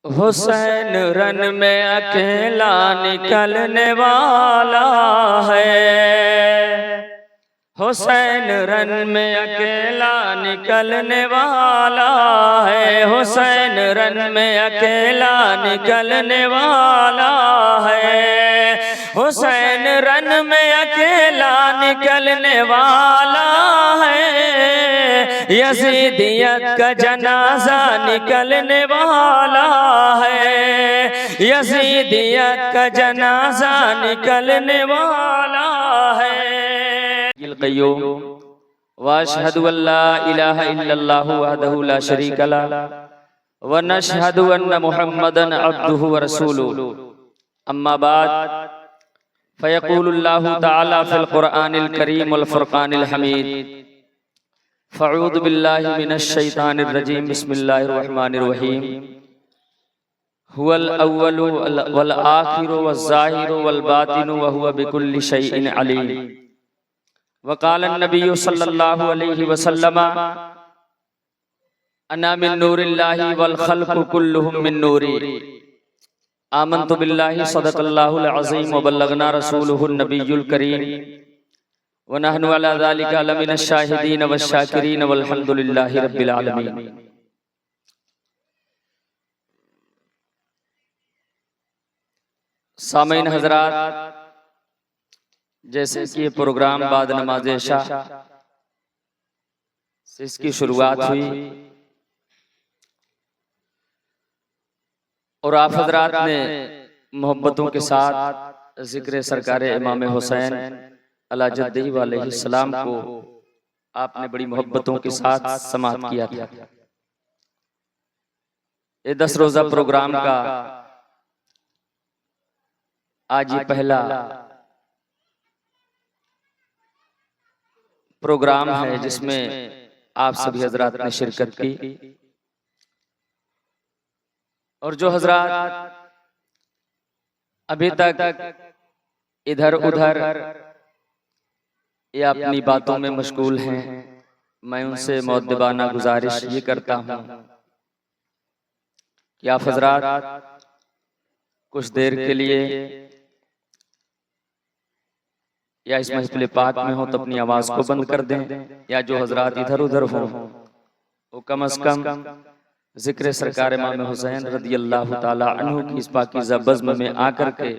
Hussain run में अकेला निकलने वाला है। हुसैन रन में अकेला निकलने वाला है। हुसैन रन में अकेला निकलने वाला है। हुसैन रन में अकेला निकलने वाला है। यजीदियत का जनाजा निकलने वाला है। यजीदियत का जनाजा निकलने वाला है। वअशहदु अल्ला इलाहा इल्लल्लाहु वहदहु ला शरीका ला व नशहदु अन्न मुहम्मदन अब्दुहु व रसूलुहु। अम्मा बाद फयक़ूलुल्लाहु तआला फिल क़ुरआनिल करीम वल फ़ुरक़ानिल हमीद। फ़अऊज़ु बिल्लाहि मिनश शैतानिर रजीम। बिस्मिल्लाहिर रहमानिर रहीम। हुवल अव्वलु वल आखिरु वज़ ज़ाहिरु वल बातिनु व हुवा बिकुल्लि शैइन अलीम। वक़ाल नबिय्यु सल्लल्लाहु अलैहि वसल्लम अना मिन नूरिल्लाहि वल ख़ल्क़ु कुल्लुहुम मिन नूरी। आमन्तु बिल्लाहि सदक़ल्लाहुल अज़ीम व बल्लगना रसूलुहुन नबियुल करीम व नहनु अला ज़ालिका लमिनश शाहिदीन वश शाकिरीन वल्हम्दुलिल्लाहि रब्बिल आलमीन। सामीन हज़रात, जैसे कि ये प्रोग्राम बाद नमाज इशा से इसकी शुरुआत हुई और आप हज़रात ने मोहब्बतों के साथ जिक्र सरकार इमाम हुसैन अला जद्दिही व अलैहिस्सलाम को आपने बड़ी मोहब्बतों के साथ समाअत किया था। ये 10 रोज़ा प्रोग्राम का आज ये पहला प्रोग्राम है जिसमें आप सभी हजरात ने शिरकत की। और जो हजरात अभी तक इधर उधर या अपनी बातों में मशगूल हैं, मैं उनसे मुअद्दबाना गुजारिश ये करता हूँ कि आप हजरात कुछ देर के लिए या इस महफिल पाक में हो तो अपनी आवाज को बंद कर दें, या जो हजरात इधर उधर हों वो कम अज कम जिक्र सरकार इमाम हुसैन रदियल्लाहु ताला अन्हु की इस पाकीज़ा बज़्म में आकर के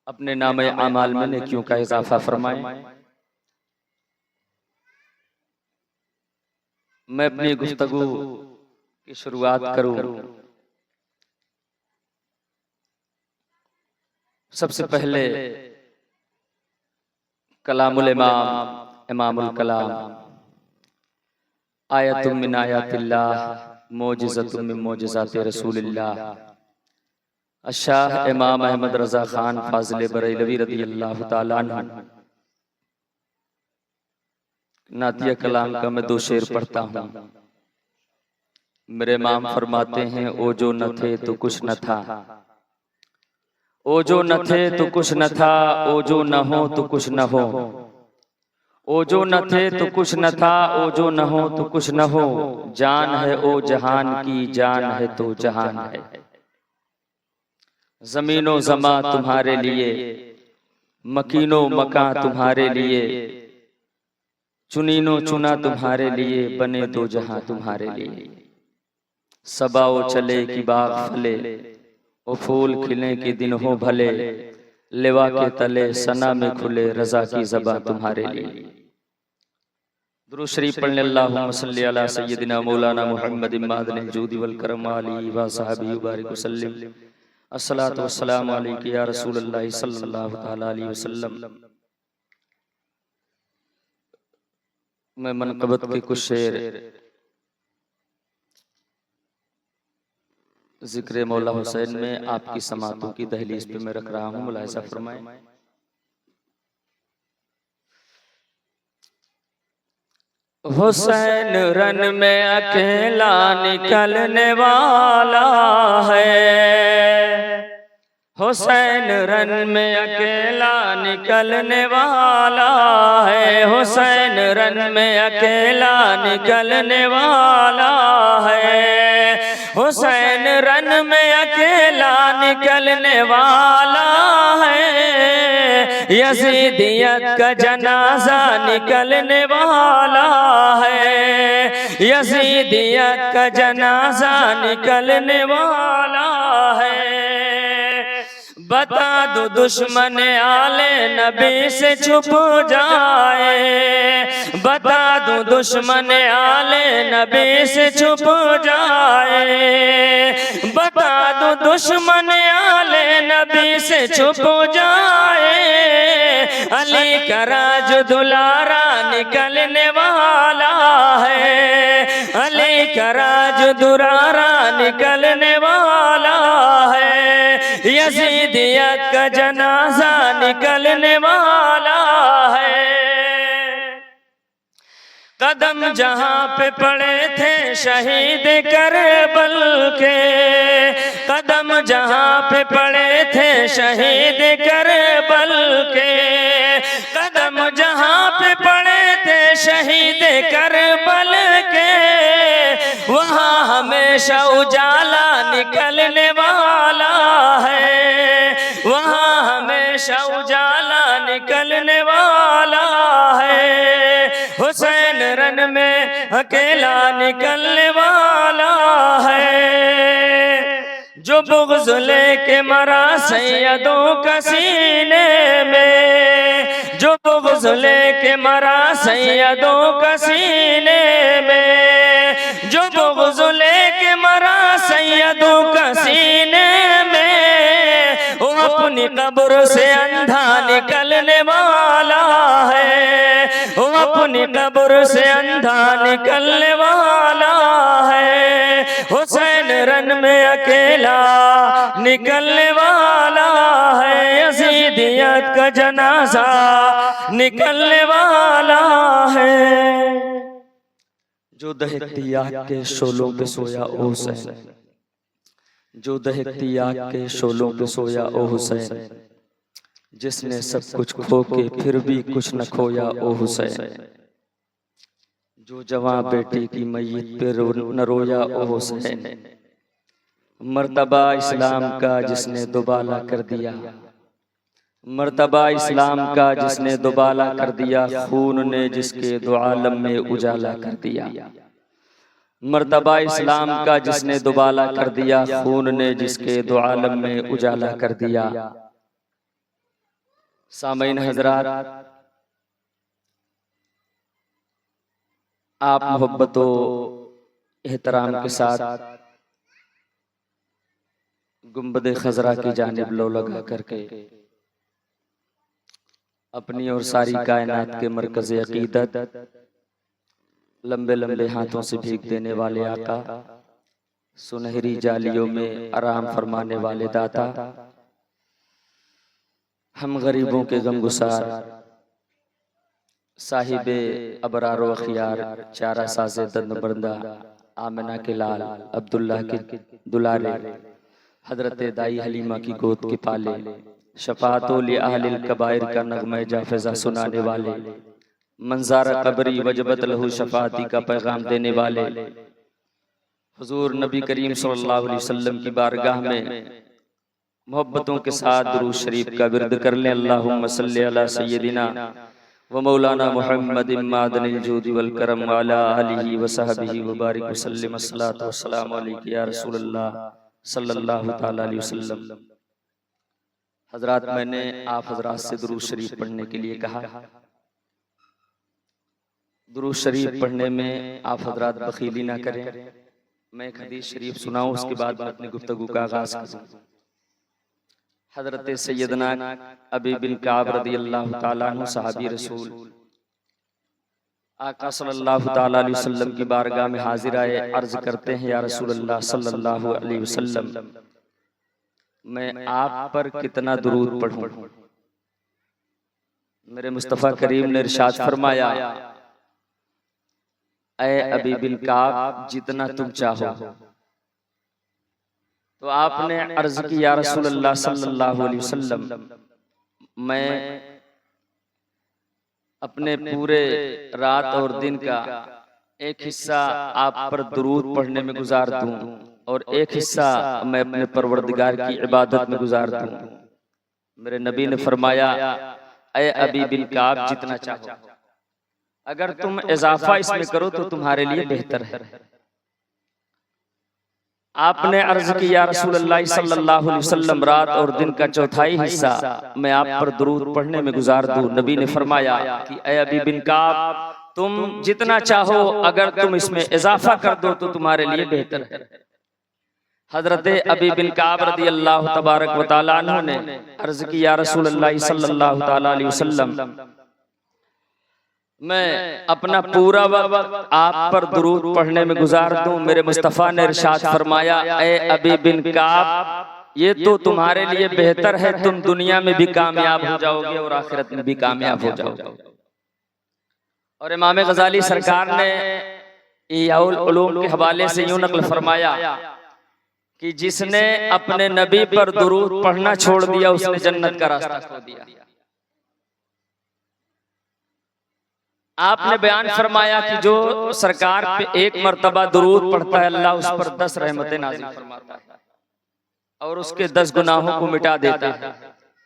अपने नामे आमाल में नेकियों का इजाफा फरमाएं। मैं अपनी गुफ्तगू की शुरुआत करूं। सबसे पहले कलामुल इमाम इमामुल कलाम आयतुम मिन आयातिल्लाह मौजिज़तुम मिन मौजिज़ाति रसूलिल्लाह अशाह इमाम अहमद रज़ा खान फाज़िल बरेलवी रज़ियल्लाहु ताला अन्हु। नातिया कलाम का मैं 2 शेर पढ़ता हूँ। मेरे इमाम फरमाते हैं, ओ जो न थे तो कुछ न था, ओ जो न थे तो कुछ न था, ओ जो न हो तो कुछ न हो, ओ जो न थे तो कुछ न था, ओ जो न हो तो कुछ न हो। जान है ओ जहान की, जान है तो जहान है। ज़मीनो ज़मा तुम्हारे लिए, मकीनो मकां तुम्हारे लिए, चुनीनो चुना तुम्हारे लिए, बने दो जहां तुम्हारे लिए। सबाओ चले कि बाग फले, ओ फूल खिले कि दिन हो भले, लिवा के तले सना में खुले, रजा की ज़बां तुम्हारे लिए। दुरूद शरीफ पढ़ने अल्लाहुम्मा सल्ली अला सय्यदिना मौलाना मुहम्मद मादनिल जूदी वल करम आलिहि व सहाबिहि बारिक वसल्लम। अस्सलातु वस्सलामु अलैका या रसूलल्लाह सल्लल्लाहु तआला अलैहि वसल्लम। मैं मनक़बत के कुछ शेर जिक्र मौला हुसैन में आपकी समातों की दहलीज पे मैं रख रहा हूँ, मुलाहिज़ा फरमाएं। हुसैन रन में अकेला निकलने वाला है। हुसैन रन में अकेला निकलने वाला है। हुसैन रन में अकेला निकलने वाला है। हुसैन रन में अकेला निकलने वाला है, यजीदियत का जनाजा निकलने वाला है, यजीदियत का जनाजा निकलने वाला है। बता दो दुश्मन आले नबी से छुप जाए, बता दो दुश्मन आले नबी से छुप जाए, बता दो दुश्मन आले नबी से छुप जाए। अली का राज दुलारा निकलने वाला है, अली का राज दुलारा निकलने वाला है, यजीदियत का जनाजा निकलने वाला है। कदम जहां पे पड़े थे शहीद करबल के, कदम जहां पे पड़े थे शहीद करबल के, कदम जहां पे पड़े थे शहीद करबल के, वहां हमेशा उजाला निकलने वाला है, वहां हमेशा उजाला निकलने वाला है। हुसैन रन में अकेला निकलने वाला है, जो बुग़्ज़ लेके मरा सैयदों का सीने में, जो बुग़्ज़ लेके मरा सैयदों का सीने में, जो बुग़्ज़ लेके मरा सैयदों का सीने में, वो अपनी कब्र से अंधा निकलने वाला है, वो अपनी कब्र से अंधा निकलने वाला है। हुसैन रन में अकेला निकलने वाला है, यजीदियत का जनाजा निकलने वाला है। जो दहकती आग के शोलों पे सोया ओ हुसैन, जो दहकती आग के शोलों पे सोया ओ हुसैन, जिसने सब कुछ खो के फिर भी कुछ न खोया ओ हुसैन, जो जवां बेटी की मैयत पे न रोया ओ हुसैन, मर्तबा इस्लाम का जिसने दुबाला कर दिया, मर्तबा इस्लाम का जिसने दुबाला कर दिया, खून ने जिसके दो आलम में उजाला कर दिया, मर्तबा इस्लाम का जिसने दुबाला कर दिया, खून ने जिसके दो आलम में उजाला कर दिया। सामईन हजरात, आप मोहब्बत व एहतराम के साथ गुंबद खजरा की जानिब लो लगा करके अपनी और सारी कायनात के मरकज़ अकीदत, लंबे लंबे हाथों से भीग देने वाले आका, सुनहरी जालियों में आराम फरमाने वाले दाता, हम गरीबों के गमगुसार, साहिबे अबरार व अखियार, चारा साज़े दंदबरदा, आमिना के लाल, अब्दुल्ला के दुलारे, हजरत दाई हलीमा की गोद के पाले, शफाअतो लि अहलिल कबाइर का नग़्मा जाफ़िज़ा सुनाने वाले, मंज़ारा कब्री वजबत लहू शफाअती का पैगाम देने वाले, हुजूर नबी करीम सल्लल्लाहु अलैहि वसल्लम की बारगाह में मोहब्बतों के साथ दुरूद शरीफ का विर्द कर लें। अल्लाहुम्मा सल्ली अला सय्यदिना व मौलाना मुहम्मद मादनिल जूद वल करम व अला आलिहि व सहबिहि व बारिक व सल्लिम। अस्सलातु वस्सलामु अलैका या रसूलल्लाह सल्लल्लाहु तआला अलैहि वसल्लम। हजरात, मैंने आप हजरात से दुरूद शरीफ पढ़ने के लिए कहा। दुरूद शरीफ पढ़ने में आप हजरात बखीली ना करें। मैं एक हदीस शरीफ सुनाऊं, उसके बाद मैं अपनी गुफ्तगू का आगाज करूं। हजरत सैयदना अबी बिन काब रदियल्लाहु ताला अन्हु सहाबी रसूल आका सल्लल्लाहु ताला अलैहि वसल्लम की बारगाह में हाजिर आए, अर्ज करते हैं, या रसूल अल्लाह सल्लल्लाहु अलैहि वसल्लम, मैं आप पर कितना दुरूद पढ़ूं। मेरे मुस्तफ़ा करीम ने इरशाद फरमाया, ऐ अबी बिन काब, जितना तुम चाहो। तो आपने अर्ज की, या रसूल अल्लाह सल्लल्लाहु अलैहि वसल्लम, मैं अपने पूरे रात और दिन का एक हिस्सा आप पर दुरूद पढ़ने में गुजार दूं, और एक हिस्सा मैं अपने परवरदिगार की इबादत में गुजार दूं। मेरे नबी ने फरमाया, ऐ अबी बिन काब, जितना चाहो, अगर तुम इजाफा इसमें करो तो तुम्हारे लिए बेहतर है। आपने अर्ज की, या रसूलल्लाह सल्लल्लाहु अलैहि वसल्लम, रात और दिन का चौथाई हिस्सा मैं आप पर दुरूद पढ़ने में गुजार दूं। नबी ने फरमाया कि ऐ अबी बिन काब, तुम जितना चाहो, अगर तुम इसमें इजाफा कर दो तो तुम्हारे लिए बेहतर है। हजरत अबी बिन काब रदी अल्लाह तबारक व तआला अन्हु ने अर्ज की, या रसूलल्लाह सल्लल्लाहु तआला अलैहि वसल्लम, मैं अपना पूरा वक्त आप पर दुरूद पढ़ने में गुजार दूं। मेरे मुस्तफ़ा ने इरशाद फरमाया, ऐ अबी बिन काब, ये तो तुम्हारे लिए बेहतर है, तुम दुनिया में भी कामयाब हो जाओगे और आखिरत में भी कामयाब हो जाओगे। और इमाम गजाली सरकार ने इयाउल उलूम के हवाले से यूं नकल फरमाया कि जिसने अपने नबी पर दुरूद पढ़ना छोड़ दिया, उसने जन्नत का रास्ता खो दिया। आपने बयान फरमाया कि जो सरकार पे एक मर्तबा दुरूद पढ़ता है, अल्लाह उस पर 10 रहमतें नाज़िल फरमाता है और उसके 10 गुनाहों को मिटा देता है,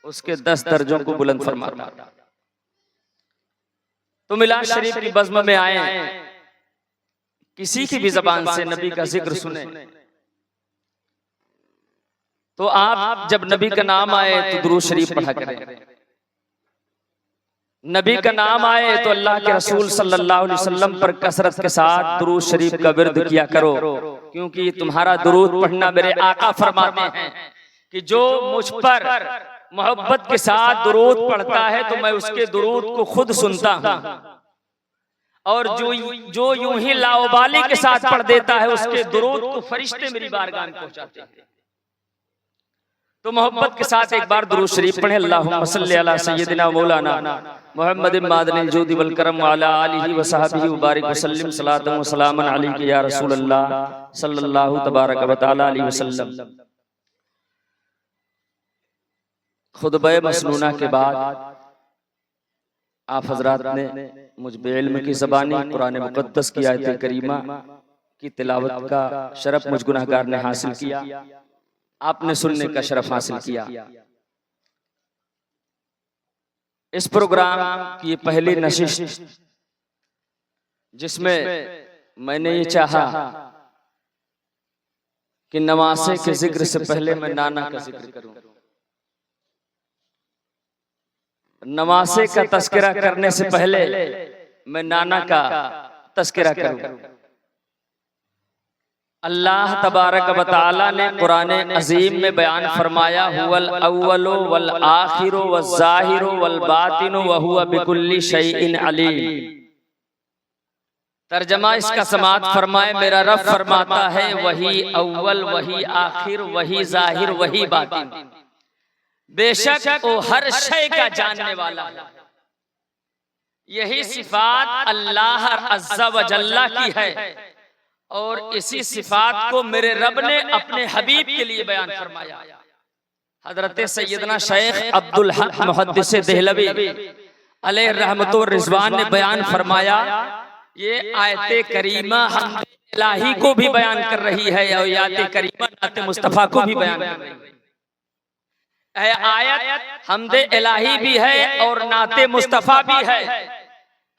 उसके 10 दर्जों को बुलंद फरमाता है। तो मिलाद शरीफ की बज़्म में आए, किसी की भी ज़बान से नबी का जिक्र सुने तो आप जब नबी का नाम आए तो दुरूद शरीफ पढ़ा करें। नबी का नाम आए तो अल्लाह के रसूल सल्लल्लाहु अलैहि वसल्लम पर कसरत के साथ दुरूद शरीफ का विर्द किया करो, क्योंकि तुम्हारा दुरूद पढ़ना, मेरे आका फरमाते हैं कि जो मुझ पर मोहब्बत के साथ दुरूद पढ़ता है तो मैं उसके दुरूद को खुद सुनता हूँ, और जो यूं ही लाओबाली के साथ पढ़ देता है, उसके दुरूद को फरिश्ते मेरी बारगाह में पहुंचाते हैं। तो मोहब्बत के साथ एक बार दुरूद शरीफ पढ़ें। अल्लाहुम्मा सल्ली अला सय्यदिना मौलाना मुहम्मदिन मादनिल जुदी वल करम व अला आलिहि व सहबिहि व बारिक व सल्लिम सलातन व सलामन अलैका या रसूलल्लाह सल्लल्लाहु तबारक व तआला अलैहि वसल्लम। खुतबा मसनूना के बाद आप हजरात ने मुझ बेइल्म की ज़बानी कुरान मुक़द्दस की आयत करीमा की तिलावत का शरफ मुझ गुनहगार ने हासिल किया, आपने सुनने का शरफ हासिल किया। इस प्रोग्राम की पहली नशिश जिसमें मैंने ये चाहा कि नवासे के जिक्र से पहले मैं नाना का जिक्र करूं। नवासे का तस्करा करने से पहले मैं नाना का तस्करा करूं। अल्लाह तबारक व तआला ने कुरान अजीम में बयान फरमाया, हुवल अव्वलु वल आखिरु वज़ ज़ाहिरु वल बातिनु व हुवा बिकुल्लि शैइन अलीम। तर्जमा इसका समात फरमाए, मेरा रब फरमाता है, वही अव्वल, वही आखिर, वही ज़ाहिर, वही बातिन, बेशक वो हर शय का जानने वाला है। यही सिफात अल्लाह अज़्ज़ा व जल्ला की है और इसी सिफात को मेरे रब ने अपने हबीब के लिए बयान फरमाया। हजरत सैयदना शेख अब्दुल हक मुहद्दिस देहलवी अलैहि रहमतुर रिजवान ने बयान फरमाया, ये आयत करीमा हम इलाही को भी बयान कर रही है और आयत करीमा नाते मुस्तफा को भी बयान कर रही है। आयत हमदे इलाही भी है और नाते मुस्तफा भी है।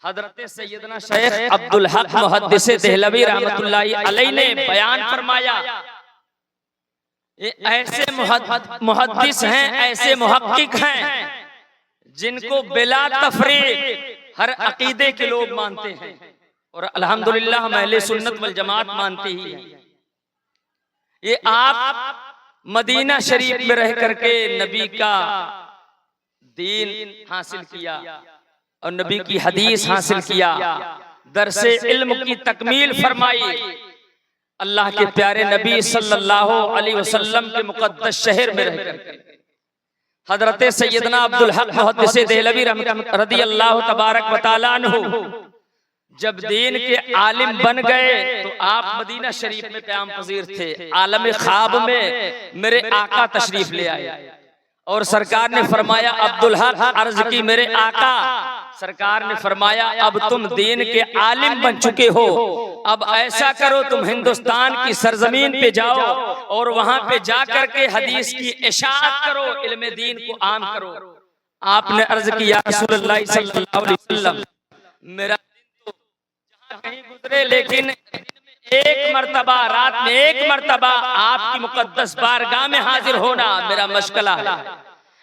हजरत सैयदना शेख अब्दुल हक मुहद्दिस देहलवी रहमतुल्लाहि अलैहि ने बयान फरमाया, ये ऐसे मुहद्दिस हैं, ऐसे मुहक्किक हैं जिनको बिला तफरीक हर अकीदे के लोग मानते हैं और अल्हम्दुलिल्लाह हम अहले सुन्नत वल जमात मानते ही हैं। ये आप मदीना शरीफ में रह करके नबी का दीन हासिल किया और नबी की हदीस हासिल किया, दरसे इल्म की तकमील फरमाई, अल्लाह के प्यारे नबी सल्लल्लाहु अलैहि वसल्लम के मुकद्दस शहर में रहकर हजरत सैयदना अब्दुल हक मुहद्दिस देहलवी रदियल्लाहु तबारक व तआला अन्हु जब दीन के आलिम बन गए तो आप मदीना शरीफ में क़याम पज़ीर थे। आलम ख्वाब में मेरे आका तशरीफ ले आए और सरकार ने फरमाया, अब्दुल हक अर्ज की, मेरे आका। सरकार ने फरमाया, अब तुम दीन के आलिम बन चुके हो, अब ऐसा करो, तुम हिंदुस्तान की सरजमीन पे जाओ और वहां पे जा करके हदीस की इशाअत करो, इल्म दीन को आम करो। आपने अर्ज किया रसूलुल्लाह सल्लल्लाहु अलैहि वसल्लम, मेरा दिन तो जहां कहीं गुजरे, लेकिन एक मर्तबा, रात में एक मर्तबा आपकी मुकद्दस बारगाह में हाजिर होना मेरा मशगला है।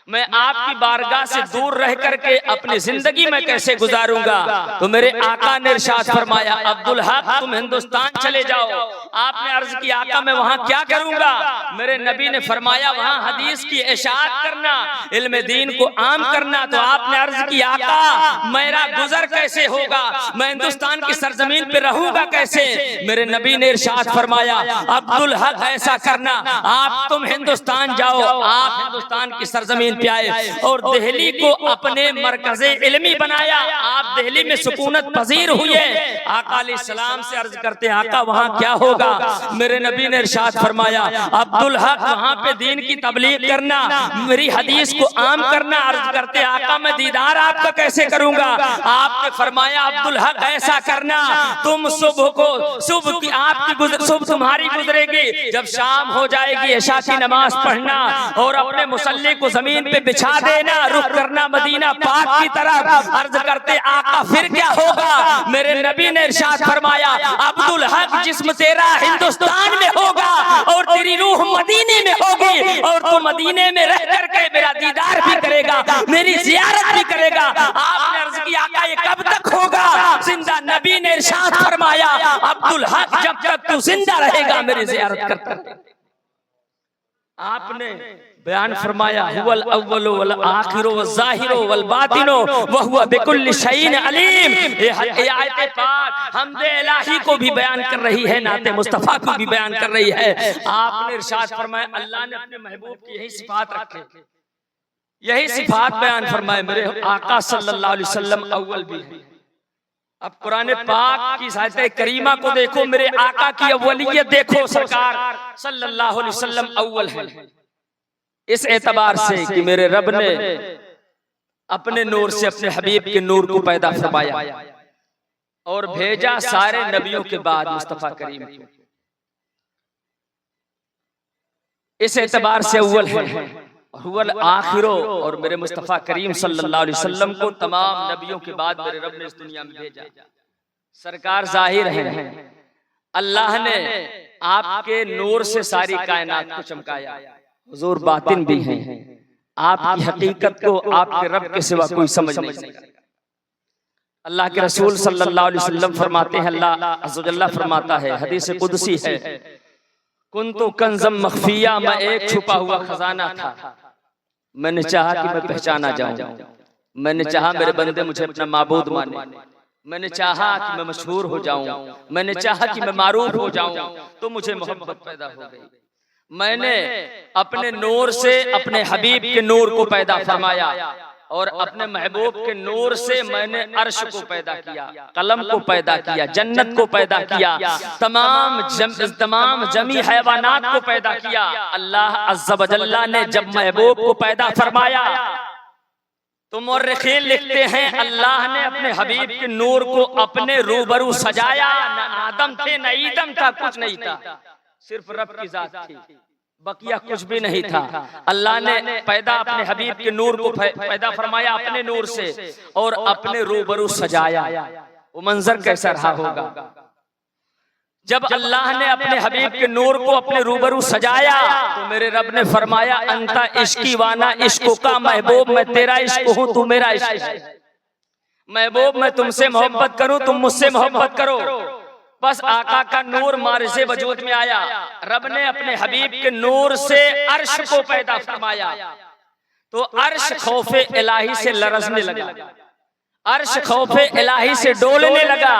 मैं आपकी बारगाह से दूर रह करके अपनी जिंदगी में कैसे गुजारूंगा? तो मेरे आका ने इरशाद फरमाया, अब्दुल हक तुम हिंदुस्तान चले जाओ। आपने अर्ज किया, आका मैं वहां क्या करूंगा? मेरे नबी ने फरमाया, वहां हदीस की इशाअत करना, इल्म दीन को आम करना। तो आपने अर्ज किया, आका मेरा गुजर कैसे होगा? मैं हिंदुस्तान की सरजमीन पे रहूंगा कैसे? मेरे नबी ने इरशाद फरमाया, अब्दुल हक ऐसा करना, आप तुम हिंदुस्तान जाओ, आप हिंदुस्तान की सरजमीन पे आए और दिल्ली को अपने मरकज़े इल्मी बनाया। आप दिल्ली में सुकूनत पजीर हुए। आका अलैहिस्सलाम से अर्ज करते, आका वहां क्या होगा? मेरे नबी ने इरशाद फरमाया, अब्दुल हक वहां पे दीन की तबलीग करना, मेरी हदीस को आम करना। अर्ज करते, आका मैं दीदार आपका कैसे करूंगा? आपने फरमाया, अब्दुल हक ऐसा करना, तुम सुबह को, सुबह की आपकी सुबह तुम्हारी गुजरेगी, जब शाम हो जाएगी इशा की नमाज पढ़ना और अपने मुसल्ले को जमीन पे बिछा देना, रुख करना मदीना पाक की तरफ। अर्ज करते, आका फिर क्या होगा? मेरे नबी ने इरशाद फरमाया, अब्दुल हक जिस्म तेरा हिंदुस्तान में होगा और तेरी रूह मदीने में होगी, और तू मदीने में रह करके मेरा दीदार भी करेगा, मेरी जियारत भी करेगा। आपने अर्ज किया, आका ये कब तक होगा? जिंदा नबी ने इरशाद फरमाया, अब्दुल हक जब तक तू जिंदा रहेगा मेरी जियारत करता। आपने बयान फरमाया, हुवल अव्वलु वल आखिरु वल ज़ाहिरु वल बातिनु व हुवा बिकुल्लि शैइन अलीम। ये आयत पाक हमदे इलाही को भी बयान कर रही है, नाते मुस्तफा को भी बयान कर रही है। आपने इरशाद फरमाया, अल्लाह ने अपने महबूब की यही सिफात रखे, यही सिफात बयान फरमाए। मेरे आका सल्लल्लाहु अलैहि वसल्लम अव्वल भी है। अब कुरान पाक की आयत करीमा को देखो, मेरे आका की अव्वलियत देखो, सरकार सल्लल्लाहु अलैहि वसल्लम अव्वल है। इस एतबार से कि मेरे रब ने अपने नूर से अपने हबीब के नूर को पैदा फरमाया और भेजा सारे नबियों के बाद मुस्तफा करीम को। इस एतबार से अव्वल है, हुवल आखिरो, और मेरे मुस्तफा करीम सल्लल्लाहु अलैहि वसल्लम को तमाम नबियों के बाद मेरे रब ने इस दुनिया में भेजा। सरकार जाहिर है, अल्लाह ने आपके नूर से सारी कायनात को चमकाया। हुजूर बातिन भी हैं, आपकी हकीकत को आपके रब के सिवा कोई समझ नहीं सकता। अल्लाह के रसूल सल्लल्लाहु अलैहि वसल्लम फरमाते हैं, अल्लाह अज़्ज़ा वजल्ला फरमाता है, हदीस कुदसी है, कुन्तु कंज़म मख्फिया, मैं एक छुपा हुआ खजाना था, मैंने चाहा कि मैं पहचाना जाऊं, मैंने चाहा मेरे बंदे मुझे अपना माबूद माने, मैंने चाहा कि मैं मशहूर हो जाऊं, मैंने चाहा कि मैं मारूफ हो जाऊं, तो मुझे मोहब्बत पैदा हो गई। मैंने अपने नूर से अपने हबीब के नूर को पैदा फरमाया और अपने महबूब के नूर से मैंने अर्श को पैदा किया, कलम को पैदा किया, जन्नत को पैदा किया, तमाम जमी हैवानात को पैदा किया। अल्लाह अज़्ज़ा वजल्ला ने जब महबूब को पैदा फरमाया तो मुर्रिखीन लिखते हैं, अल्लाह ने अपने हबीब के नूर को अपने रूबरू सजाया। न आदम थे, न ईदम था, कुछ नहीं था, सिर्फ रब की जात थी, बकिया कुछ भी नहीं था। अल्लाह ने पैदा अपने हबीब के नूर को पैदा फरमाया अपने नूर से और अपने रूबरू सजाया। वो मंजर कैसा रहा होगा जब अल्लाह ने अपने हबीब के नूर को अपने रूबरू सजाया। तो मेरे रब ने फरमाया, अंता इश्की वाना इश्को का, महबूब मैं तेरा इश्क हूँ, तू मेरा इश्क है। महबूब मैं तुमसे मोहब्बत करूँ, तुम मुझसे मोहब्बत करो। बस आका का नूर मारिज़े वजूद में आया। रब ने अपने हबीब के नूर से अर्श को पैदा फरमाया तो अर्श खौफे इलाही से लरजने लगा, अर्श खौफे इलाही से डोलने लगा।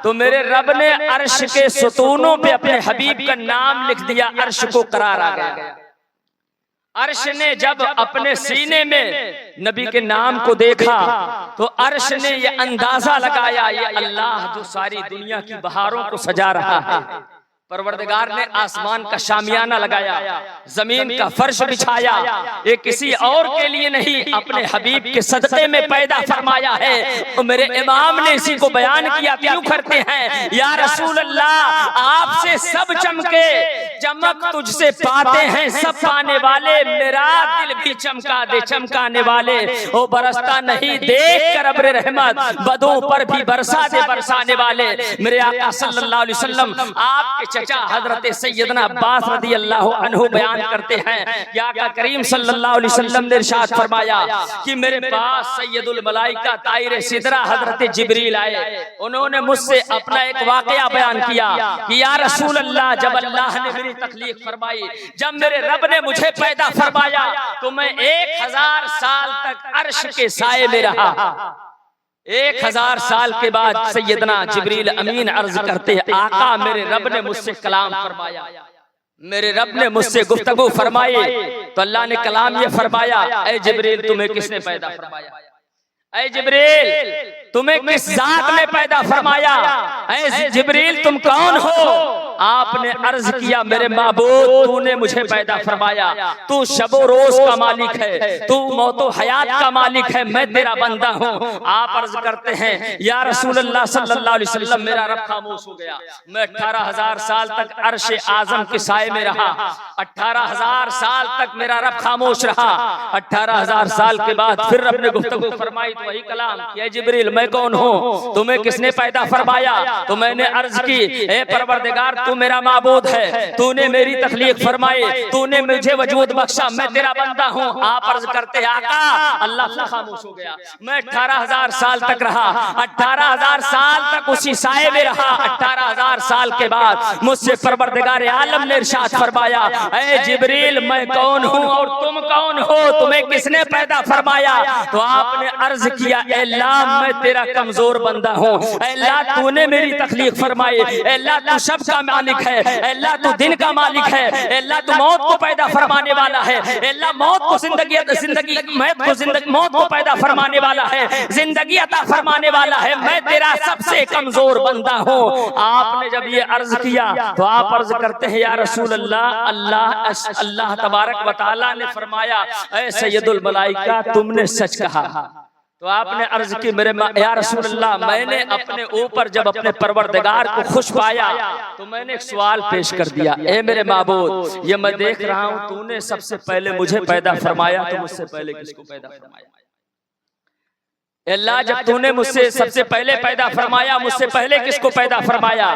तो मेरे रब ने अर्श के सुतूनों पे अपने हबीब का नाम लिख दिया, अर्श को करार आ गया। अर्श ने जब अपने सीने में नबी के नाम को देखा तो अर्श ने ये अंदाजा लगाया, ये अल्लाह जो सारी दुनिया की बहारों को सजा रहा है, परवरदिगार ने आसमान का शामियाना लगाया, जमीन का फर्श बिछाया, ये किसी और के लिए नहीं, अपने हबीब के सदक़े में पैदा फरमाया है। तो मेरे इमाम ने इसी को बयान किया, क्यों करते हैं या रसूल अल्लाह, आपसे सब चमके, चमक तुझसे पाते हैं सब पाने वाले, मेरा दिल भी चमका दे चमकाने वाले। वो बरसता नहीं देख कर अब्र रहमत, बदों पर भी बरसा दे बरसाने वाले। मेरे आका सल्लल्लाहु अलैहि वसल्लम आपके चचा हजरत सैयदना अब्बास रज़ी अल्लाह अन्हु बयान करते हैं कि आका करीम सल्लल्लाहु अलैहि वसल्लम ने इरशाद फरमाया कि मेरे पास सैयदुल मलाइका ताइर सिदरा हजरत जिब्रील आए। उन्होंने मुझसे अपना एक वाकया बयान किया कि या रसूल अल्लाह, जब अल्लाह ने मेरी तख्लीक फरमाई, जब मेरे रब ने मुझे पैदा फरमाया, तो मैं 1000 साल तक अर्श के साए में रहा। 1000 साल के बाद सैयदना जिब्रील अमीन अर्ज करते हैं, आका मेरे रब ने मुझसे कलाम फरमाया, मेरे रब ने मुझसे गुफ्तगू फरमाई। तो अल्लाह ने कलाम ये फरमाया, ऐ जिब्रील तुम्हें किसने पैदा फरमाया? ऐ जिब्रील तुम्हें किस जात ने पैदा फरमाया? ऐ जिब्रील तुम कौन हो? आपने अर्ज किया, मेरे माबूद तूने मुझे पैदा फरमाया, तू शबो रोज का मालिक है, तू मौतो हयात का मालिक है, मैं तेरा बंदा हूँ। आप अर्ज करते हैं या रसूल अल्लाह सल्लल्लाहु अलैहि वसल्लम, मेरा रब खामोश हो गया। मैं 18000 साल तक अर्श आजम के साए में रहा, 18000 साल तक मेरा रब खामोश रहा। 18000 साल के बाद फिर रब ने गुफ्तगू फरमाई, तो वही कलाम कि जिब्रील मैं कौन हूँ, तुम्हें किसने पैदा फरमाया? तो मैंने अर्ज की, ए परवरदिगार तू मेरा माबूद है, तूने मेरी तख्लीक फरमाई, तूने मुझे वजूद बख्शा, मैं तेरा बंदा हूँ। आप अर्ज करते आका, अल्लाह फिर खामोश हो गया। मैं 18000 साल तक रहा, 18000 साल तक उसी साए में रहा। 18000 साल के बाद मुझसे परवरदिगार आलम ने इरशाद फरमाया, ऐ जिब्रील मैं कौन हूँ और तुम कौन हो, तुम्हें किसने पैदा फरमाया? तो आपने अर्ज किया, अल्लाह मैं तेरा कमजोर बंदा हूँ, अल्लाह तूने मेरी तख्लीक फरमाई, अल्लाह तू सब का मालिक है, अल्लाह तू दिन का मालिक है, अल्लाह तू मौत को पैदा फरमाने वाला है, अल्लाह मौत को जिंदगी मौत को पैदा फरमाने वाला है, जिंदगी अता फरमाने वाला है, मैं तेरा सबसे कमजोर बंदा हूँ। आपने जब ये अर्ज किया तो आप अर्ज करते हैं, या रसूल अल्लाह, अल्लाह तबारक व तआला ने फरमाया, ऐ सैयदुल मलाइका तुमने सच कहा। तो आपने अर्ज की, मेरे या रसूल अल्लाह, मैंने अपने ऊपर जब अपने परवरदिगार को खुश पाया तो मैंने एक सवाल पेश कर दिया, ए मेरे माबूद, ये मैं देख रहा हूँ तूने सबसे पहले मुझे पैदा फरमाया, तो मुझसे पहले किसको पैदा फरमाया? अल्लाह जब तूने मुझसे सबसे पहले पैदा फरमाया, मुझसे पहले किसको पैदा फरमाया?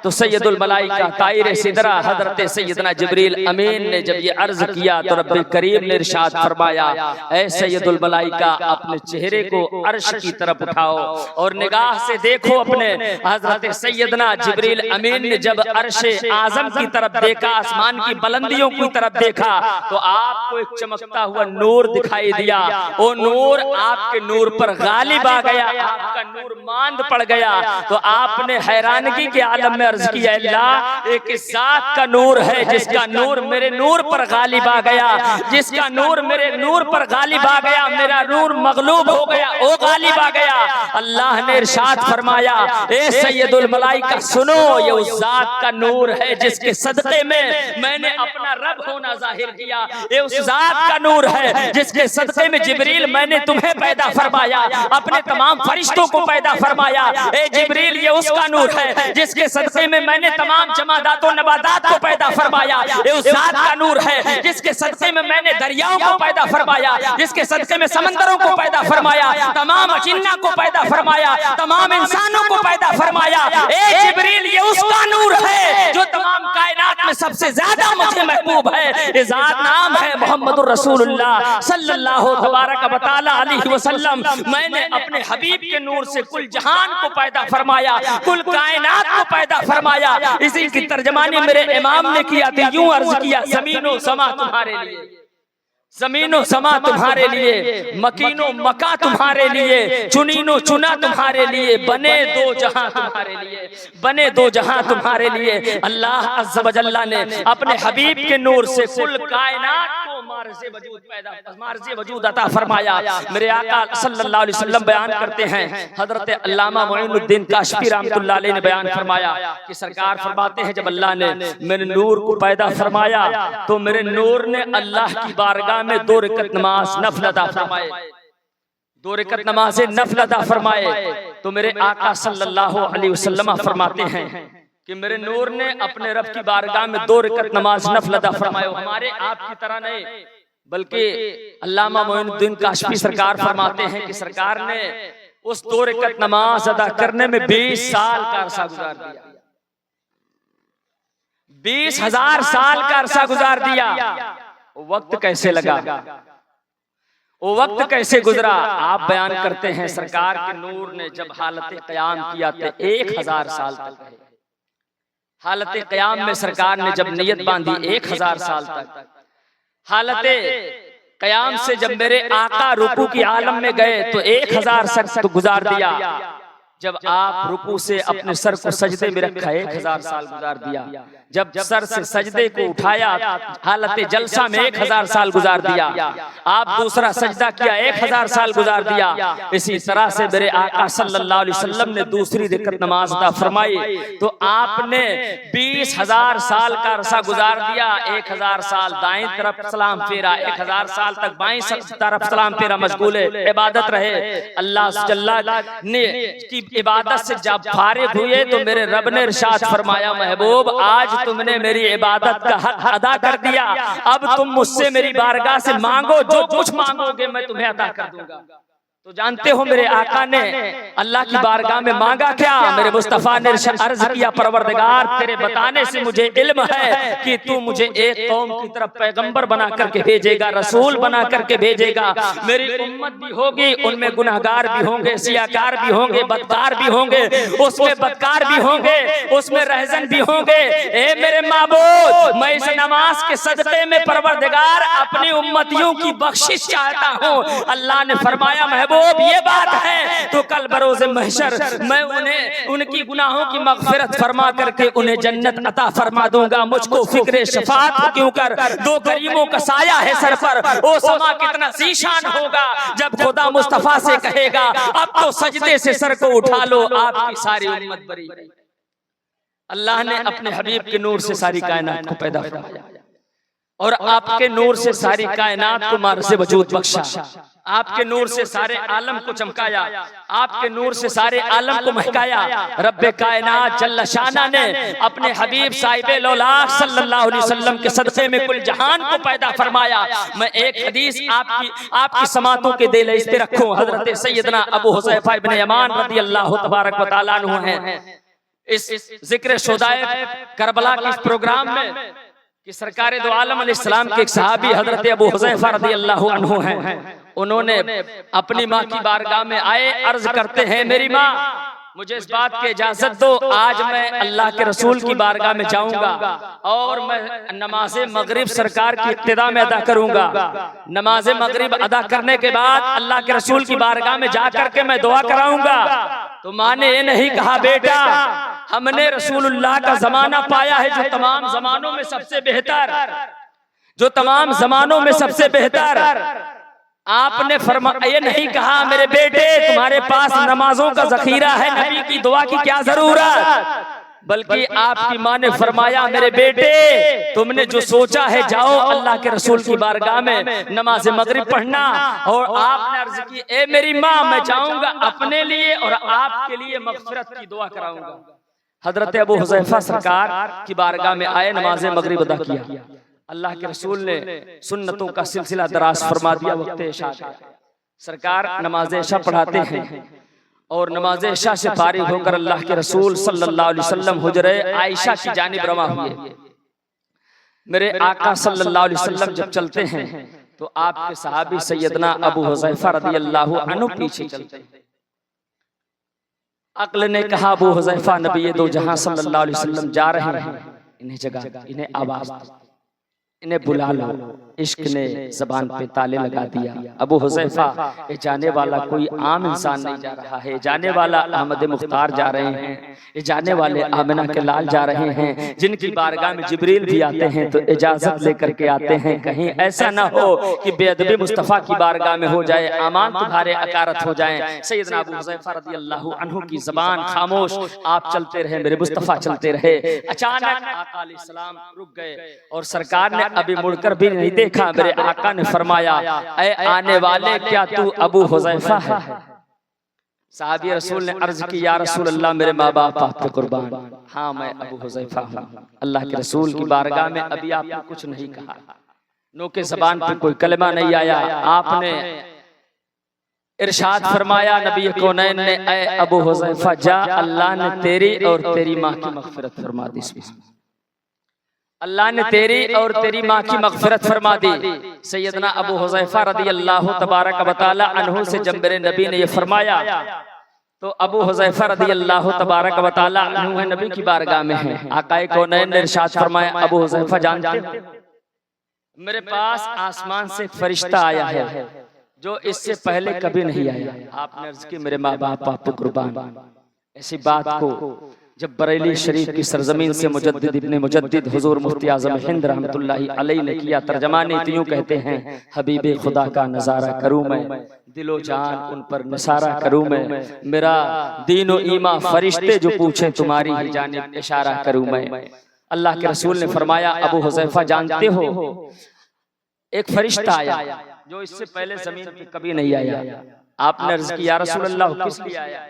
तो सैयदुल मलाइका ताइर सिदरा हजरत सैयदना जिब्रील अमीन ने जब ये अर्ज किया तो रब्बे करीम ने इरशाद फरमाया, ऐ सैयदुल मलाइका अपने चेहरे को अर्श की तरफ उठाओ और निगाह से देखो अपने। हजरत सैयदना जिब्रील अमीन ने जब अर्श आजम की तरफ देखा, आसमान की बुलंदियों की तरफ देखा, तो आपको एक चमकता हुआ नूर दिखाई दिया। वो नूर आपके नूर पर गालिब आ गया, आपका नूर मांद पड़ गया। तो आपने हैरानगी के आलम में अर्ज किया, अल्लाह एक जात का नूर है जिसका नूर मेरे नूर पर गालिब आ गया, जिसका नूर मेरे नूर पर गालिब आ गया, मेरा नूर मगलूब हो गया, वो गालिब आ गया। अल्लाह ने इरशाद फरमाया, ए सैयदुल मलाइका सुनो, ये उस जात का नूर है जिसके सदक़े में मैंने अपना रब होना जाहिर किया। ये उस जात का नूर है जिसके सदक़े में जिब्रील मैंने तुम्हें पैदा फरमाया, अपने तमाम फरिश्तों को पैदा फरमाया। ए जिब्रील ये उसका नूर है जिसके सदक़े में मैंने तमाम जमादातों नबादात को पैदा फरमाया। ये उस जात का नूर है जिसके सदक़े में मैंने दरियाओं को पैदा फरमाया, जिसके सदक़े में समंदरों को पैदा फरमाया, तमाम अजिन्ना को पैदा फरमाया, तमाम इंसानों को पैदा फरमाया। ए जिब्रील ये उसका नूर है जो तमाम कायनात में सबसे ज्यादा मुझे महबूब है। ये जात नाम है मोहम्मदुर रसूलुल्लाह सल्लल्लाहु तबारक व तआला अलैहि वसल्लम। मैंने अपने हबीब के नूर से कुल जहान को पैदा फरमाया, कुल कायनात को पैदा फरमाया। इसी की तर्जमानी मेरे इमाम ने किया था, यूं अर्ज किया, ज़मीनो समा तुम्हारे लिए, ज़मीनो समा तुम्हारे लिए, मकीनो मका तुम्हारे लिए, चुनीनो चुना तुम्हारे लिए, बने दो जहां तुम्हारे लिए, बने दो जहां तुम्हारे लिए। अल्लाह अज़्ज़ व जल्ला ने अपने हबीब के नूर से कुल कायनात को मार्ज़े वजूद अता फरमाया। मेरे आका सल्लल्लाहु अलैहि वसल्लम बयान करते हैं, हजरत अल्लामा मोइनुद्दीन काशफी रहमतुल्लाह अलैह ने बयान फरमाया कि सरकार फरमाते हैं जब अल्लाह ने मेरे नूर को पैदा फरमाया तो मेरे नूर ने अल्लाह की बारगाह में 2 रकात नमाज नफल अता फरमाए, 2 रकात नमाज नफल अता फरमाए। तो मेरे आका सल्लल्लाहु अलैहि वसल्लम फरमाते हैं कि मेरे नूर ने अपने रब की बारगाह में 2 रकात नमाज नफल अता फरमाए। हमारे आपकी तरह नहीं, बल्कि अल्लामा मोइनुद्दीन काशफी सरकार फरमाते हैं कि सरकार ने उस 2 रकात नमाज अदा करने में 20 साल का अरसा गुजार दिया, 20,000 साल का अरसा गुजार दिया। वक्त कैसे लगा, वो वक्त कैसे गुजरा? आप बयान करते हैं सरकार के नूर ने जब हालत क़याम किया तो 1000 साल तक रहे। हालत क़याम में सरकार ने जब नियत बांधी 1000 साल तक, हालत क़याम से जब मेरे आका रुकू की आलम में गए तो 1000 साल गुजार दिया। जब आप रुकू से अपने सर को सजदे में रखा 1000 साल गुजार दिया। जब सर से सजदे को उठाया हालत जलसा में 1000 साल गुजार दिया। आप दूसरा सजदा किया 1000 साल गुजार दिया। इसी तरह से मेरे आका सल्लल्लाहु अलैहि वसल्लम ने दूसरी रकात नमाज अता फरमाई तो आपने 20,000 साल का अरसा गुजार दिया। 1000 साल दाएं तरफ सलाम फेरा, 1000 साल तक बाएं तरफ सलाम फेरा, मशगूल इबादत रहे। अल्लाह जल्ला ने की इबादत से जब फारिग हुए तो मेरे रब ने इरशाद फरमाया, महबूब आज तुमने मेरी इबादत का हक अदा कर दिया, अब तुम मुझसे मेरी बारगाह से मांगो, जो कुछ मांगोगे मैं तुम्हें अदा कर दूंगा। तो जानते हो मेरे आका ने अल्लाह की बारगाह में मांगा क्या? मेरे मुस्तफा ने अर्ज किया, परवरदिगार तेरे बताने से मुझे इल्म है कि तू मुझे एक कौम की तरफ पैगंबर बना करके भेजेगा, रसूल बना करके भेजेगा। मेरी उम्मत भी होगी, उनमें गुनाहगार भी होंगे, सियाकार भी होंगे, बदकार भी होंगे, उसमें बदकार भी होंगे, उसमें रहजन भी होंगे। ए मेरे माबूद, मैं इस नमाज के सदक़े में परवरदिगार अपनी उम्मतियों की बख्शिश चाहता हूँ। अल्लाह ने फरमाया, महबूब ये बात है तो कल बरोज़े महशर मैं उन्हें उनकी गुनाहों की मग़फ़िरत फरमा करके उन्हें जन्नत अता फरमा दूंगा। मुझको फिक्रे शफ़ाअत क्यों कर, 2 करीमों का साया है सर पर। ओ समा कितना ज़ीशान होगा जब खुदा मुस्तफ़ा से कहेगा, अब तो सजदे से सर को उठा लो, आपकी सारी उम्मत बरी। अल्लाह ने अपने हबीब के नूर से सारी कायनात को पैदा फरमाया और आपके नूर से सारी कायनात को मार्ज़े वजूद बख्शा, आपके नूर से सारे आलम को चमकाया, आपके नूर से सारे आलम को महकाया। रब्बे कायनात जल्ल शाना ने अपने हबीब साहिबे लौलाक सल्लल्लाहु अलैहि वसल्लम के सदक़े में कुल जहान को पैदा फरमाया। मैं एक हदीस आपकी समातों के दिल इस पे रखूं। हजरत सैयदना अबू हुज़ैफा इब्न यमान रज़ी अल्लाह तबारक व तआला अन्हु हैं इस जिक्र शुदाए करबला के इस प्रोग्राम में कि सरकार दो आलम अलैहिस्सलाम के एक सहाबी हजरत अबू हुज़ैफा रज़ियल्लाहु अन्हु हैं। उन्होंने अपनी माँ की बारगाह में आए, अर्ज करते हैं, मेरी माँ मुझे इस बात की इजाजत दो, आज मैं अल्लाह के रसूल की बारगाह में जाऊंगा और मैं नमाज मगरिब सरकार की इब्तिदा में अदा करूंगा। नमाज मगरिब अदा करने के बाद अल्लाह के रसूल की बारगाह में जाकर के मैं दुआ कराऊंगा। तो माँ ने ये नहीं कहा, बेटा हमने रसूलुल्लाह का जमाना पाया है जो तमाम जमानों में सबसे बेहतर, जो तमाम जमानों में सबसे बेहतर। आपने फरमाया, ये नहीं कहा मेरे बेटे तुम्हारे पास नमाजों का जखीरा है, नबी की दुआ की क्या जरूरत, बल्कि आपकी माँ ने फरमाया, मेरे बेटे तुमने जो सोचा है जाओ अल्लाह के रसूल की बारगाह में नमाज मगरिब पढ़ना। और आपने अर्ज की, ए मेरी माँ मैं जाऊंगा अपने लिए और आपके लिए मगफिरत की दुआ कराऊंगा। हजरत अबू हुज़ैफा सरकार की बारगाह में आए, नमाज मगरिब अदा किया। अल्लाह के रसूल ने सुन्नतों का सिलसिला दराज फरमा दिया। वक्त इशा सरकार नमाज इशा पढ़ाते हैं और नमाज इशा से फारिग होकर अल्लाह के रसूल सल्लल्लाहु अलैहि वसल्लम हुजरे आयशा की जानिब रवा हुए। मेरे आका सल्लल्लाहु अलैहि वसल्लम जब चलते हैं तो आपके सहाबी सैयदना अबू हुज़ैफा रज़ियल्लाहु अन्हु पीछे चलते हैं। अक्ल ने कहा, अबू हुज़ैफा नबी दो जहां सल्लल्लाहु अलैहि वसल्लम जा रहे हैं, इन्हें जगा, इन्हें आवाज। इन्हें बुला लो। इश्क ने जबान पे ताले लगा दिया। अबू हुज़ैफा, ये जाने वाला कोई आम इंसान नहीं जा रहा है, जाने वाला अहमद मुख्तार जा रहे हैं, ये जाने वाले आमिना के लाल जा रहे हैं, जिनकी बारगाह में जिब्रील भी आते हैं तो इजाजत लेकर के आते हैं। कहीं ऐसा ना हो कि बेअदबी मुस्तफ़ा की बारगाह में हो जाए, अमान तुम्हारे अकारत हो जाए। सैयदना अबू हुज़ैफा रज़ियल्लाहु अन्हु की ज़बान खामोश, आप चलते रहे, मेरे मुस्तफ़ा चलते रहे। अचानक आका अलैहिस्सलाम रुक गए और सरकार ने अभी मुड़कर भी नहीं देखा। मेरे आका ने फरमाया, ऐ आने वाले, क्या तू अबू हुज़ैफा है? साहबी रसूल ने अर्ज की, या रसूल अल्लाह, मेरे माँ बाप आप पे कुर्बान, हाँ मैं अबू हुज़ैफा हूँ। अल्लाह के रसूल की बारगाह में अभी आपने कुछ नहीं कहा, नो के ज़बान पे कोई कलमा नहीं आया। आपने इरशाद फरमाया नबी कौनैन ने, ऐ अबू हुज़ैफा जा, अल्लाह ने तेरी और तेरी माँ की मग़फ़िरत फरमा दी। अल्लाह ने तेरी और तेरी माँ की मग़फ़िरत फरमा दी। सैयदना अबू हुज़ैफा रज़ियल्लाहु तबारक व तआला अन्हु से जब मेरे नबी ने ये फरमाया तो अबू हुज़ैफा रज़ियल्लाहु तबारक व तआला अन्हु है नबी की बारगाह में है। आकाए कौनैन ने इरशाद फरमाया, अबू हुज़ैफा जानते हो, मेरे पास आसमान से फरिश्ता आया है जो इससे पहले कभी नहीं आया। आपने अर्ज़ की, मेरे माँ बाप आप पे कुर्बान। ऐसी बात को जब बरेली शरीफ की सरजमीन से मुजद्दिद इब्ने मुजद्दिद हुजूर मुफ्ती आज़म हिंद रहमतुल्लाहि अलैहि ने किया तर्जमानी, तो यूं कहते हैं, हबीबे खुदा का नज़ारा करूं मैं, दिलो जान उन पर निसारा करूं मैं, मेरा दीनो ईमा फरिश्ते जो पूछे तुम्हारी ही जानिब इशारा करूं मैं। अल्लाह के रसूल ने फरमाया, अबू हुज़ैफा जानते हो, एक फरिश्ता आया जो इससे पहले जमीन पे कभी नहीं आया। आपने अर्ज़ किया, या रसूल अल्लाह, किस लिए आया?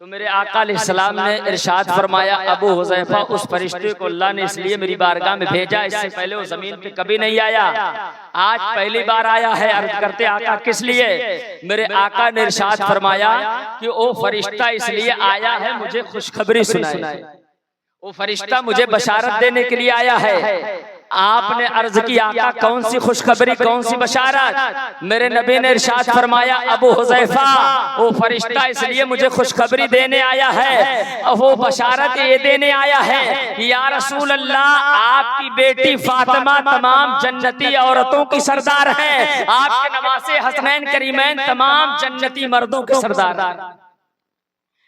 तो मेरे आका अलैहिस्सलाम ने इरशाद फरमाया, अबू हुज़ैफा, उस फरिश्ते को अल्लाह ने इसलिए मेरी बारगाह में भेजा, इससे पहले वो जमीन पे कभी नहीं आया, आज पहली बार आया है। अर्ज करते, आका किस लिए? मेरे आका ने इरशाद फरमाया कि वो फरिश्ता इसलिए आया है मुझे खुशखबरी सुनाए, वो फरिश्ता मुझे बशारत देने के लिए आया है। आपने अर्ज की, आका कौन सी खुशखबरी, कौन सी बशारत? मेरे नबी ने इरशाद फरमाया, अबू हुज़ैफा, वो फरिश्ता इसलिए मुझे खुशखबरी देने आया है, वो बशारत ये देने आया है, या रसूल अल्लाह, आपकी बेटी फातिमा तमाम जन्नती औरतों की सरदार है, आपके नवासे हसनैन करीमैन तमाम जन्नती मर्दों के सरदार।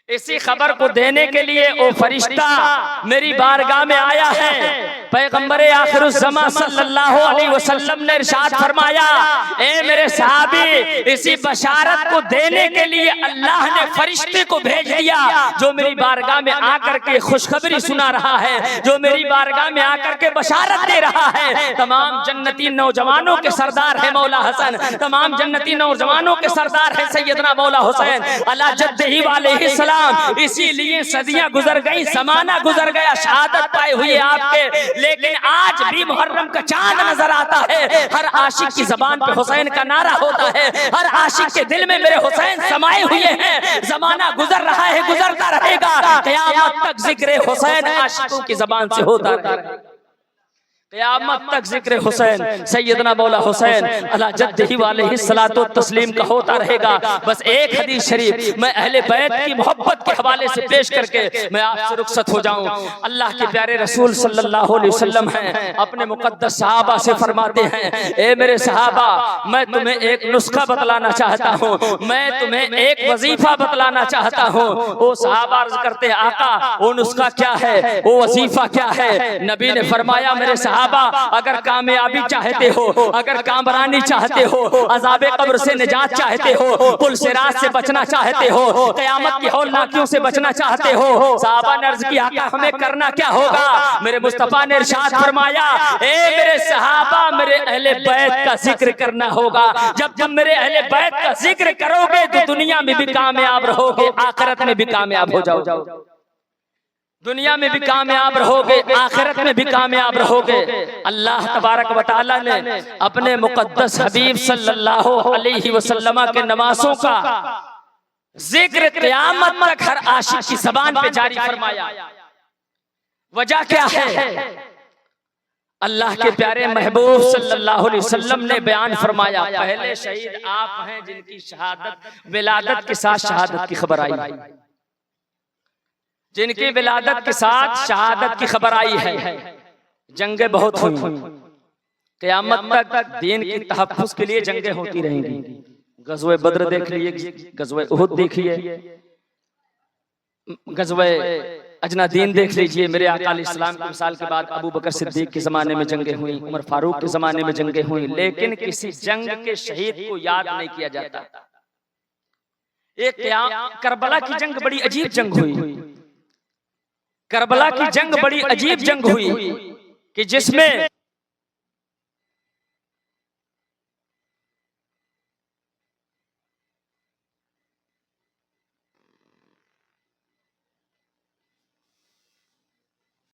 इसी खबर को देने के लिए वो फरिश्ता मेरी बारगाह में आया है। पैगंबर आखिरुज़्ज़मा सल्लल्लाहु अलैहि वसल्लम ने इरशाद फरमाया, ए मेरे सहाबी, इसी बशारत को देने के लिए अल्लाह ने फरिश्ते को भेज दिया जो मेरी बारगाह में आकर के खुशखबरी सुना रहा है, जो मेरी बारगाह में आकर के बशारत दे रहा है। तमाम जन्नती नौजवानों के सरदार है मौला हसन, तमाम जन्नती नौजवानों के सरदार है सैयदना मौला हुसैन अला जद्दिही अलैहि सलाम। इसीलिए सदियां गुजर गई, जमाना गुजर गया, शहादत पाए हुए आपके, लेकिन आज भी मुहर्रम का चांद नजर आता है। हर आशिक की जबान पे हुसैन का नारा होता है, हर आशिक के दिल में मेरे हुसैन समाये हुए हैं। जमाना गुजर रहा है, गुजरता रहेगा, क़यामत तक जिक्र हुसैन आशिकों की जबान से होता रहेगा, क़यामत तक जिक्र हुसैन सैयदना मौला हुसैन अला जद्दिही अलैहि सलातो तस्लीम का होता रहेगा। बस एक हदीस शरीफ मैं अहले बैत की मोहब्बत के हवाले से पेश करके मैं आपसे रुखसत हो जाऊं। अल्लाह के प्यारे रसूल सल्लल्लाहु अलैहि वसल्लम हैं, अपने मुक़द्दस सहाबा से फरमाते हैं, ए मेरे सहाबा, मैं तुम्हें एक नुस्खा बतलाना चाहता हूँ, मैं तुम्हें एक वजीफा बतलाना चाहता हूँ। वो सहाबा अर्ज़ करते हैं, आका वो नुस्खा क्या है, वो वजीफा क्या है? नबी ने फरमाया, मेरे अगर कामयाबी चाहते हो, अगर कामरानी चाहते हो, अज़ाबे कब्र से निजात चाहते हो, पुल सिरात से बचना चाहते हो, क़यामत की हौलनाकियों से बचना चाहते हो, सहाबा ने अर्ज़ किया, आका हमें करना क्या होगा? मेरे मुस्तफ़ा ने इरशाद फरमाया, ए मेरे सहाबा, मेरे अहले बैत का जिक्र करना होगा। जब मेरे अहले बैत का जिक्र करोगे तो दुनिया में भी कामयाब रहोगे, आखिरत में भी कामयाब हो जाओ, दुनिया में भी कामयाब रहोगे, आखिरत में भी कामयाब रहोगे। अल्लाह तबारक व तआला ने अपने मुक़द्दस हबीब सल्लल्लाहु अलैहि वसल्लम के नवासों का जिक्र क़यामत तक हर आशिक की ज़बान पे जारी फरमाया। वजह क्या है? अल्लाह के प्यारे महबूब सल्लल्लाहु अलैहि वसल्लम ने बयान फरमाया, पहले शहीद आप हैं जिनकी शहादत विलादत के साथ शहादत की खबर आई, जिनकी विलादत के साथ शहादत की खबर आई है। जंगें बहुत हुई, क़यामत तक दीन की तहफ़्फ़ुज़ के लिए जंगें होती रहेंगी। ग़ज़वे बद्र देख लीजिए, ग़ज़वे उहुद देखिए, ग़ज़वे अजनादीन देख लीजिए। मेरे आका अलैहिस्सलाम के विसाल के बाद अबू बकर सिद्दीक़ के ज़माने में जंगें हुई, उमर फारूक के ज़माने में जंगें हुई, लेकिन किसी जंग के शहीद को याद नहीं किया जाता। एक करबला की जंग बड़ी अजीब जंग हुई। करबला की जंग बड़ी अजीब जंग हुई कि जिसमें